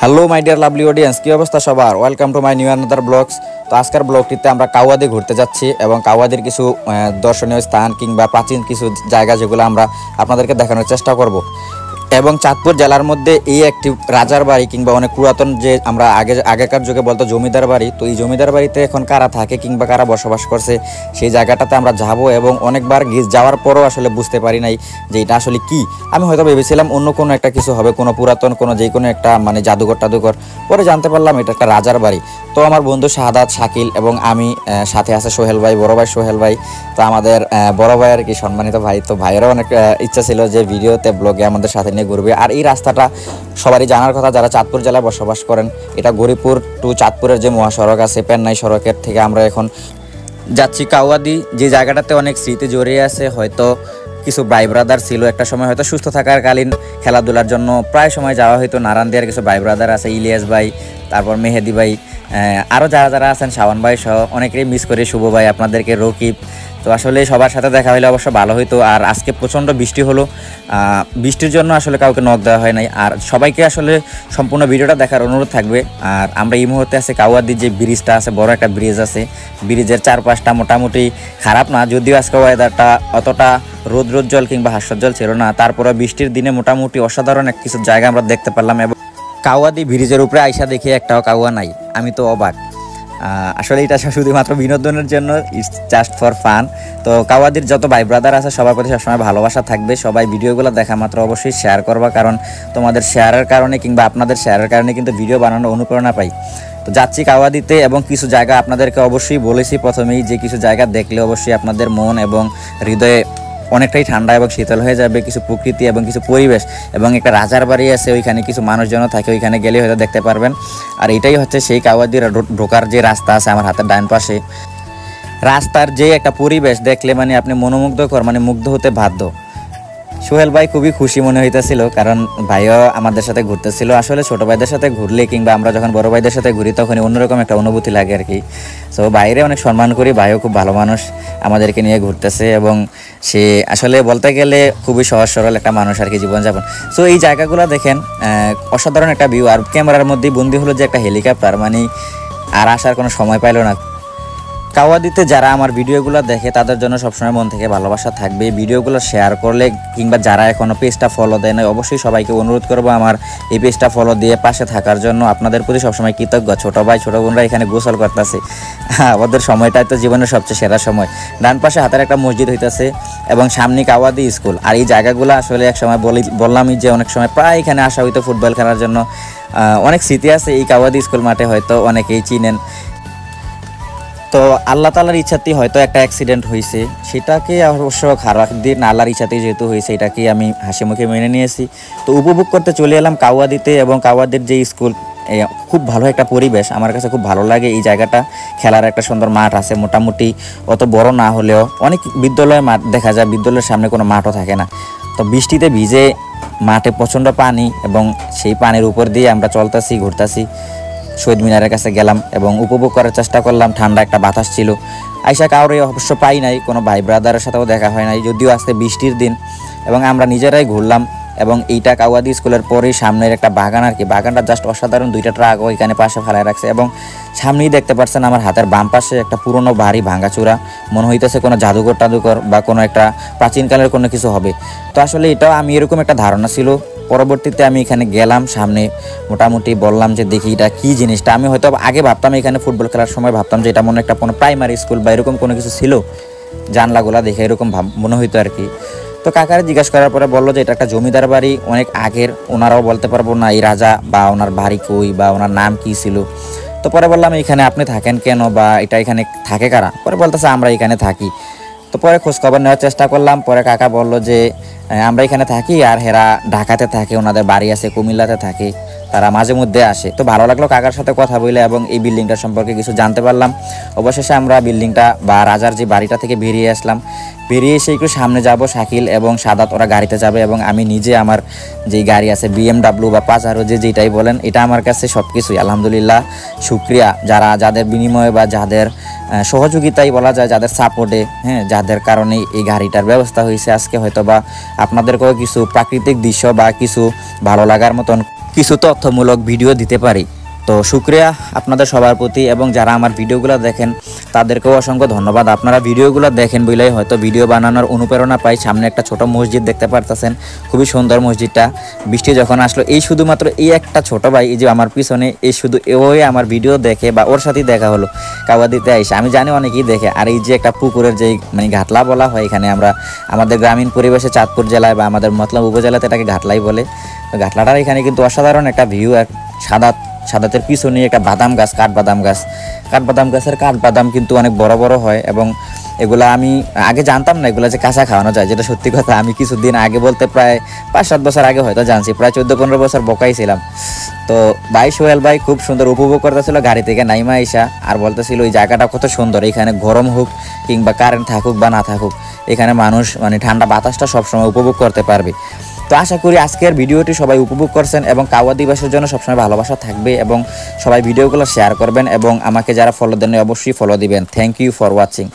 Hello my dear lovely audience, কী অবস্থা সবার? Welcome to my new another blogs. তো আজকের ব্লগটিতে আমরা কাওয়াদি ঘুরতে যাচ্ছি এবং কাওয়াদির কিছু দর্শনীয় স্থান কিংবা প্রাচীন কিছু জায়গা যেগুলো আমরা আপনাদেরকে দেখানোর চেষ্টা করব। এবং চাঁদপুর জেলার মধ্যে এই একটি রাজার বাড়ি কিংবা অনেক পুরাতন যে আমরা আগেকার যুগে বলতো জমিদার বাড়ি, তো এই জমিদার বাড়িতে এখন কারা থাকে কিংবা কারা বসবাস করছে সেই জায়গাটাতে আমরা যাব। এবং অনেকবার যাওয়ার পরও আসলে বুঝতে পারি নাই যে এটা আসলে কি। আমি হয়তো ভেবেছিলাম অন্য কোনো একটা কিছু হবে, কোনো পুরাতন কোনো যে কোনো একটা মানে জাদুঘর, পরে জানতে পারলাম এটা একটা রাজার বাড়ি। তো আমার বন্ধু শাহাদাত, শাকিল এবং আমি, সাথে আছে সোহেল ভাই, বড় ভাই সোহেল ভাই। তো আমাদের বড় ভাই আর কি সম্মানিত ভাই, তো ভাইয়েরও অনেক ইচ্ছা ছিল যে ভিডিওতে ব্লগে আমাদের সাথে নিয়ে ঘুরবে। আর এই রাস্তাটা সবারই জানার কথা যারা চাঁদপুর জেলায় বসবাস করেন, এটা গরিপুর টু চাঁদপুরের যে মহাসড়ক আছে, পেন্নাই সড়কের থেকে আমরা এখন যাচ্ছি কাওয়াদি, যে জায়গাটাতে অনেক স্মৃতি জড়িয়ে আছে। হয়তো কিছু ভাই ব্রাদার ছিল একটা সময়, হয়তো সুস্থ থাকার কালীন খেলাধুলার জন্য প্রায় সময় যাওয়া হয়তো। নারায়ণদিয়ার কিছু ভাই ব্রাদার আছে, ইলিয়াস ভাই, তারপর মেহেদি ভাই, আরও যারা আছেন, শাওন ভাই সহ অনেকেই মিস করি, শুভ ভাই, আপনাদেরকে, রকিব। তো আসলে সবার সাথে দেখা হলে অবশ্য ভালো হইতো। আর আজকে প্রচণ্ড বৃষ্টি হলো, বৃষ্টির জন্য আসলে কাউকে নক দেওয়া হয় নাই। আর সবাইকে আসলে সম্পূর্ণ ভিডিওটা দেখার অনুরোধ থাকবে। আর আমরা এই মুহূর্তে আছে কাওয়াদির যে ব্রিজটা আছে, বড় একটা ব্রিজ আছে, ব্রিজের চারপাশটা মোটামুটি খারাপ না, যদিও আজকে ওয়েদারটা অতটা রৌদ্রোজ্জ্বল কিংবা হাস্যোজ্জ্বল ছিল না, তারপরে বৃষ্টির দিনে মোটামুটি অসাধারণ এক কিছু জায়গা আমরা দেখতে পারলাম। এবং কাওয়াদি ব্রিজের উপরে আইসা দেখে একটাও কাওয়া নাই, আমি তো অবাক। আসলে এটা শুধুমাত্র বিনোদনের জন্য, ইটস জাস্ট ফর ফান। তো কাওয়াদির যত ভাই ব্রাদার আছে সবার প্রতি সবসময় ভালোবাসা থাকবে। সবাই ভিডিওগুলো দেখা মাত্র অবশ্যই শেয়ার করবা, কারণ তোমাদের শেয়ারের কারণে কিংবা আপনাদের শেয়ারের কারণে কিন্তু ভিডিও বানানোর অনুপ্রেরণা পাই। তো যাচ্ছি কাওয়াদিতে এবং কিছু জায়গা আপনাদেরকে অবশ্যই বলেছি প্রথমেই যে কিছু জায়গা দেখলে অবশ্যই আপনাদের মন এবং হৃদয়ে অনেকটাই ঠান্ডা এবং শীতল হয়ে যাবে। কিছু প্রকৃতি এবং কিছু পরিবেশ এবং একটা রাজার বাড়ি আছে, ওইখানে কিছু মানুষজন থাকে, ওইখানে গেলে হয়তো দেখতে পারবেন। আর এটাই হচ্ছে সেই কাওয়াদির ঢোকার যে রাস্তা আছে আমার হাতের ডান পাশে। রাস্তার যে একটা পরিবেশ দেখলে মানে আপনি মনোমুগ্ধকর, মানে মুগ্ধ হতে বাধ্য। সোহেল ভাই খুবই খুশি মনে হইতেছিল, কারণ ভাইও আমাদের সাথে ঘুরতেছিল। আসলে ছোট ভাইদের সাথে ঘুরলে কিংবা আমরা যখন বড় ভাইদের সাথে ঘুরি তখনই অন্যরকম একটা অনুভূতি লাগে আর কি। সো বাইরে অনেক সম্মান করি, ভাইও খুব ভালো মানুষ, আমাদেরকে নিয়ে ঘুরতেছে এবং সে আসলে বলতে গেলে খুবই সহজ সরল একটা মানুষ আর কি জীবনযাপন। সো এই জায়গাগুলো দেখেন, অসাধারণ একটা ভিউ। আর ক্যামেরার মধ্যেই বন্দি হলো যে একটা হেলিকপ্টার, মানে আর আসার কোনো সময় পাইল না। কাওয়াদিতে যারা আমার ভিডিওগুলো দেখে তাদের জন্য সবসময় মন থেকে ভালোবাসা থাকবে। ভিডিওগুলো শেয়ার করলে কিংবা যারা এখনও পেজটা ফলো দেয় না, অবশ্যই সবাইকে অনুরোধ করবো আমার এই পেজটা ফলো দিয়ে পাশে থাকার জন্য। আপনাদের প্রতি সবসময় কৃতজ্ঞ। ছোটো ভাই ছোটো বোনরা এখানে গোসল করতেছে, ওদের সময়টাই তো জীবনের সবচেয়ে সেরা সময়। ডান পাশে হাতের একটা মসজিদ হইতেছে এবং সামনে কাওয়াদি স্কুল। আর এই জায়গাগুলো আসলে এক সময় বললামই যে অনেক সময় প্রায় এখানে আসা হইতো ফুটবল খেলার জন্য। অনেক স্মৃতি আছে এই কাওয়াদি স্কুল মাঠে, হয়তো অনেকেই চিনেন। তো আল্লাহ তাআলার ইচ্ছাতেই হয়তো একটা অ্যাক্সিডেন্ট হয়েছে, সেটাকে অবশ্য খারাপ দিন আল্লাহর ইচ্ছাতেই যেহেতু হয়েছে, এটাকে আমি হাসি মুখে মেনে নিয়েছি। তো উপভোগ করতে চলে এলাম কাওয়াদিতে এবং কাওয়াদির যে স্কুল, খুব ভালো একটা পরিবেশ, আমার কাছে খুব ভালো লাগে এই জায়গাটা। খেলার একটা সুন্দর মাঠ আছে, মোটামুটি অত বড় না হলেও অনেক বিদ্যালয়ের মাঠ দেখা যায়, বিদ্যালয়ের সামনে কোনো মাঠও থাকে না। তো বৃষ্টিতে ভিজে মাঠে প্রচণ্ড পানি এবং সেই পানির উপর দিয়ে আমরা চলতেছি, ঘুরতেছি। শহীদ মিনারের কাছে গেলাম এবং উপভোগ করার চেষ্টা করলাম, ঠান্ডা একটা বাতাস ছিল। আইসা কাউরে অবশ্য পাই নাই, কোনো ভাই ব্রাদারের সাথেও দেখা হয় নাই, যদিও আজকে বৃষ্টির দিন। এবং আমরা নিজেরাই ঘুরলাম এবং এইটা কাওয়াদি স্কুলের পরেই সামনের একটা বাগান আর কি। বাগানটা জাস্ট অসাধারণ, 2টা ট্রাক ওইখানে পাশে ফেলায় রাখছে এবং সামনেই দেখতে পাচ্ছেন আমার হাতের বাম পাশে একটা পুরনো বাড়ি ভাঙাচোরা, মনে হইতেছে কোনো জাদুঘর বা কোনো একটা প্রাচীনকালের কোনো কিছু হবে। তো আসলে এটাও আমি এরকম একটা ধারণা ছিল। পরবর্তীতে আমি এখানে গেলাম, সামনে মোটামুটি বললাম যে দেখি এটা কী জিনিসটা। আমি হয়তো আগে ভাবতাম এখানে ফুটবল খেলার সময় ভাবতাম যে এটা মনে একটা কোনো প্রাইমারি স্কুল বা এরকম কোনো কিছু ছিল, জানলাগুলা দেখে এরকম মনে হইতো আর কি। তো কাকারে জিজ্ঞাসা করার পরে বললো যে এটা একটা জমিদার বাড়ি, অনেক আগের, ওনারাও বলতে পারবো না এই রাজা বা ওনার বাড়ি কই বা ওনার নাম কী ছিল। তো পরে বললাম এখানে আপনি থাকেন কেন বা এটা এখানে থাকে কারা? পরে বলতেছে আমরা এখানে থাকি। তো পরে খোঁজখবর নেওয়ার চেষ্টা করলাম, পরে কাকা বললো যে আমরা এখানে থাকি আর হেরা ঢাকাতে থাকে, ওনাদের বাড়ি আছে কুমিল্লাতে থাকে, তারা মাঝে মধ্যে আসে। তো ভালো লাগলো কাকার সাথে কথা বলে এবং এই বিল্ডিংটা সম্পর্কে কিছু জানতে পারলাম। অবশেষে আমরা বিল্ডিংটা বা রাজার যে বাড়িটা থেকে বেরিয়ে আসলাম। বেরিয়ে এসে একটু সামনে যাব, শাকিল এবং সাদাত ওরা গাড়িতে যাবে এবং আমি নিজে আমার যেই গাড়ি আছে BMW বা পাজারো যেটাই বলেন, এটা আমার কাছে সব কিছুই আলহামদুলিল্লাহ শুক্রিয়া, যাদের বিনিময়ে বা যাদের সহযোগিতাই বলা যায়, যাদের সাপোর্টে, যাদের কারণে এই গাড়িটার ব্যবস্থা হয়েছে। আজকে হয়তো বা আপনাদেরকেও কিছু প্রাকৃতিক দৃশ্য বা কিছু ভালো লাগার মতন কিছু তথ্যমূলক ভিডিও দিতে পারি। তো শুকরিয়া আপনাদের সবার প্রতি, এবং যারা আমার ভিডিওগুলো দেখেন তাদেরকেও অসংখ্য ধন্যবাদ। আপনারা ভিডিওগুলো দেখেন বলেই হয়তো ভিডিও বানানোর অনুপ্রেরণা পাই। সামনে একটা ছোট মসজিদ দেখতে পারতেছেন, খুবই সুন্দর মসজিদটা। বৃষ্টি যখন আসলো, এই শুধুমাত্র এই একটা ছোট ভাই, এই যে আমার পিছনে, এই শুধু ওই আমার ভিডিও দেখে বা ওর সাথেই দেখা হলো কাওয়া দিতে আইসে। আমি জানি অনেকেই দেখে। আর এই যে একটা পুকুরের যে মানে ঘাটলা বলা হয়, এখানে আমরা আমাদের গ্রামীণ পরিবেশে চাঁদপুর জেলায় বা আমাদের মতলব উপজেলাতে এটাকে ঘাটলাই বলে। তো ঘাটলাটার এখানে কিন্তু অসাধারণ একটা ভিউ। আর সাদাতের পিছনে একটা বাদাম গাছ, কাঠবাদাম গাছের কাঠবাদাম কিন্তু অনেক বড় বড় হয়, এবং এগুলা আমি আগে জানতাম না এগুলা যে কাঁচা খাওয়ানো যায়, যেটা সত্যি কথা। আমি কিছুদিন আগে বলতে প্রায় 5-7 বছর আগে হয়তো জানছি, প্রায় 14-15 বছর বোকাই ছিলাম। তো ভাই সোহেল ভাই খুব সুন্দর উপভোগ করতেছিল গাড়ি থেকে নাইমা আইসা, আর বলতেছিল এই জায়গাটা কত সুন্দর, এখানে গরম হোক কিংবা কারেন্ট থাকুক বা না থাকুক, এখানে মানুষ মানে ঠান্ডা বাতাসটা সবসময় উপভোগ করতে পারবে। তো আশা করি আজকের ভিডিওটি সবাই উপভোগ করছেন, এবং কাওয়া দিবসের জন্য সবসময় ভালোবাসা থাকবে, এবং সবাই ভিডিওগুলো শেয়ার করবেন, এবং আমাকে যারা ফলো দেন অবশ্যই ফলো দিবেন। Thank you for watching.